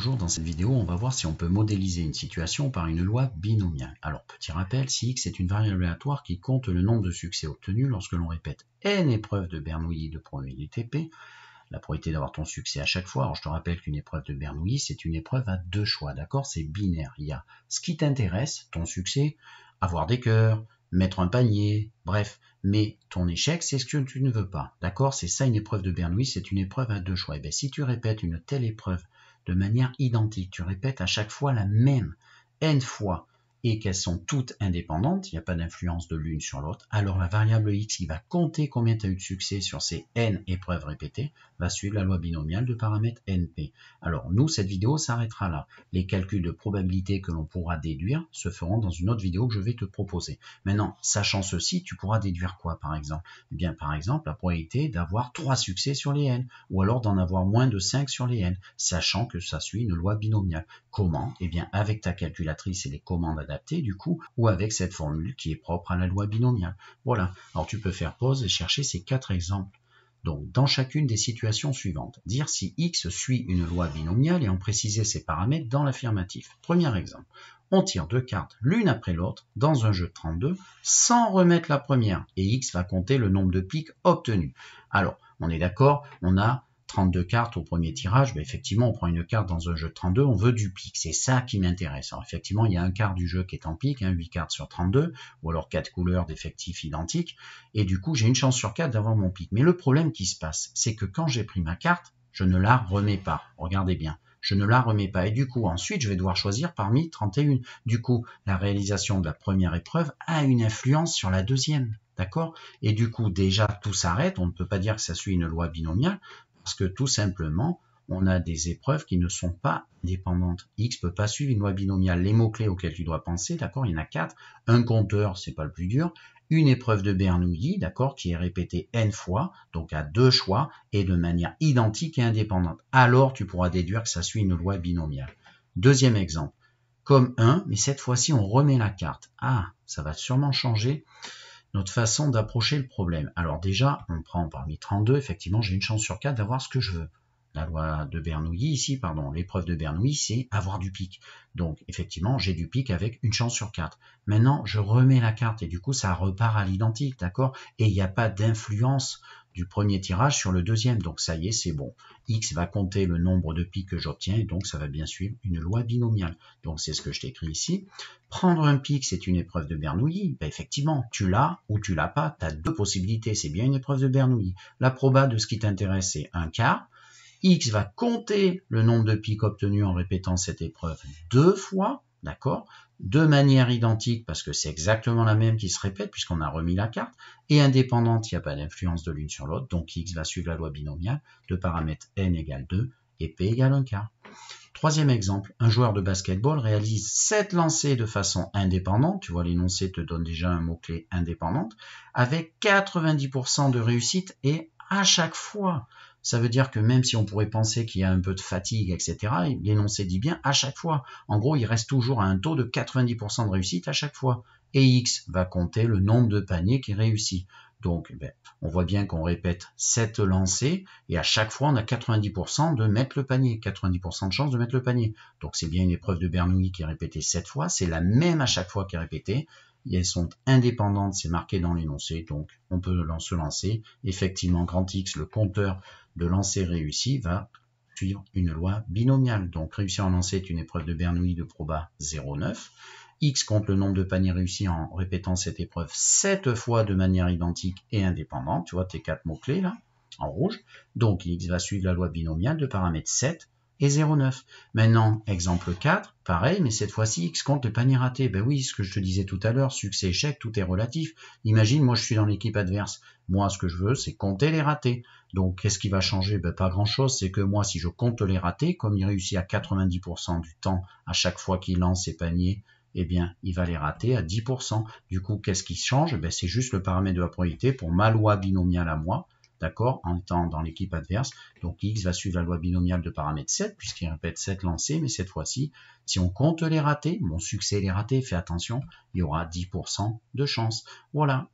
Bonjour, dans cette vidéo, on va voir si on peut modéliser une situation par une loi binomiale. Alors, petit rappel, si x est une variable aléatoire qui compte le nombre de succès obtenus lorsque l'on répète n épreuves de Bernoulli de probabilité P, la probabilité d'avoir ton succès à chaque fois. Alors, je te rappelle qu'une épreuve de Bernoulli, c'est une épreuve à deux choix, d'accord? C'est binaire. Il y a ce qui t'intéresse, ton succès, avoir des cœurs, mettre un panier, bref. Mais ton échec, c'est ce que tu ne veux pas, d'accord? C'est ça une épreuve de Bernoulli, c'est une épreuve à deux choix. Et bien, si tu répètes une telle épreuve de manière identique, tu répètes à chaque fois la même n fois et qu'elles sont toutes indépendantes, il n'y a pas d'influence de l'une sur l'autre, alors la variable x qui va compter combien tu as eu de succès sur ces n épreuves répétées va suivre la loi binomiale de paramètre np. Alors nous, cette vidéo s'arrêtera là. Les calculs de probabilité que l'on pourra déduire se feront dans une autre vidéo que je vais te proposer. Maintenant, sachant ceci, tu pourras déduire quoi par exemple? Eh bien par exemple, la probabilité d'avoir 3 succès sur les n, ou alors d'en avoir moins de 5 sur les n, sachant que ça suit une loi binomiale. Comment? Eh bien avec ta calculatrice et les commandes adaptées du coup, ou avec cette formule qui est propre à la loi binomiale. Voilà, alors tu peux faire pause et chercher ces 4 exemples. Donc, dans chacune des situations suivantes, dire si x suit une loi binomiale et en préciser ses paramètres dans l'affirmatif. Premier exemple, on tire 2 cartes l'une après l'autre dans un jeu de 32 sans remettre la première et x va compter le nombre de piques obtenus. Alors, on est d'accord, on a 32 cartes au premier tirage, ben effectivement on prend une carte dans un jeu de 32, on veut du pique, c'est ça qui m'intéresse. Alors effectivement il y a un quart du jeu qui est en pique, 8 cartes sur 32, ou alors 4 couleurs d'effectifs identiques, et du coup j'ai une chance sur 4 d'avoir mon pique. Mais le problème qui se passe, c'est que quand j'ai pris ma carte, je ne la remets pas, regardez bien. Je ne la remets pas. Et du coup, ensuite, je vais devoir choisir parmi 31. Du coup, la réalisation de la première épreuve a une influence sur la deuxième. D'accord? Et du coup, déjà, tout s'arrête. On ne peut pas dire que ça suit une loi binomiale parce que tout simplement, on a des épreuves qui ne sont pas dépendantes. X ne peut pas suivre une loi binomiale. Les mots-clés auxquels tu dois penser, d'accord, il y en a 4. Un compteur, c'est pas le plus dur. Une épreuve de Bernoulli, d'accord, qui est répétée n fois, donc à deux choix, et de manière identique et indépendante. Alors, tu pourras déduire que ça suit une loi binomiale. Deuxième exemple, comme 1, mais cette fois-ci, on remet la carte. Ah, ça va sûrement changer notre façon d'approcher le problème. Alors déjà, on prend parmi 32, effectivement, j'ai une chance sur 4 d'avoir ce que je veux. La loi de Bernoulli ici, pardon, l'épreuve de Bernoulli, c'est avoir du pique. Donc, effectivement, j'ai du pique avec une chance sur 4. Maintenant, je remets la carte et du coup, ça repart à l'identique, d'accord? Et il n'y a pas d'influence du premier tirage sur le deuxième. Donc, ça y est, c'est bon. X va compter le nombre de piques que j'obtiens et donc, ça va bien suivre une loi binomiale. Donc, c'est ce que je t'écris ici. Prendre un pique, c'est une épreuve de Bernoulli. Ben, effectivement, tu l'as ou tu l'as pas. Tu as deux possibilités. C'est bien une épreuve de Bernoulli. La proba de ce qui t'intéresse, c'est un quart. X va compter le nombre de piques obtenus en répétant cette épreuve deux fois, d'accord, de manière identique parce que c'est exactement la même qui se répète puisqu'on a remis la carte, et indépendante, il n'y a pas d'influence de l'une sur l'autre, donc X va suivre la loi binomiale de paramètres n égale 2 et p égale 1 quart. Troisième exemple, un joueur de basketball réalise 7 lancers de façon indépendante, tu vois l'énoncé te donne déjà un mot-clé indépendante, avec 90% de réussite et à chaque fois. Ça veut dire que même si on pourrait penser qu'il y a un peu de fatigue, etc., l'énoncé dit bien à chaque fois. En gros, il reste toujours à un taux de 90% de réussite à chaque fois. Et X va compter le nombre de paniers qui réussit. Donc, on voit bien qu'on répète 7 lancers et à chaque fois, on a 90% de mettre le panier, 90% de chance de mettre le panier. Donc, c'est bien une épreuve de Bernoulli qui est répétée 7 fois. C'est la même à chaque fois qui est répétée. Et elles sont indépendantes, c'est marqué dans l'énoncé, donc on peut se lancer. Effectivement, grand X, le compteur de lancer réussi, va suivre une loi binomiale. Donc réussir en lancer est une épreuve de Bernoulli de proba 0,9. X compte le nombre de paniers réussis en répétant cette épreuve 7 fois de manière identique et indépendante. Tu vois tes 4 mots-clés là, en rouge. Donc X va suivre la loi binomiale de paramètres 7 et 0,9. Maintenant, exemple 4, pareil, mais cette fois-ci, X compte le panier raté. Ben oui, ce que je te disais tout à l'heure, succès, échec, tout est relatif. Imagine, moi je suis dans l'équipe adverse. Moi, ce que je veux, c'est compter les ratés. Donc, qu'est-ce qui va changer? Ben, pas grand-chose, c'est que moi, si je compte les ratés, comme il réussit à 90% du temps à chaque fois qu'il lance ses paniers, eh bien, il va les rater à 10%. Du coup, qu'est-ce qui change? Ben, c'est juste le paramètre de la probabilité pour ma loi binomiale à moi, d'accord, en étant dans l'équipe adverse. Donc X va suivre la loi binomiale de paramètre 7, puisqu'il répète 7 lancers, mais cette fois-ci, si on compte les ratés, mon succès et les ratés, fais attention, il y aura 10% de chance. Voilà,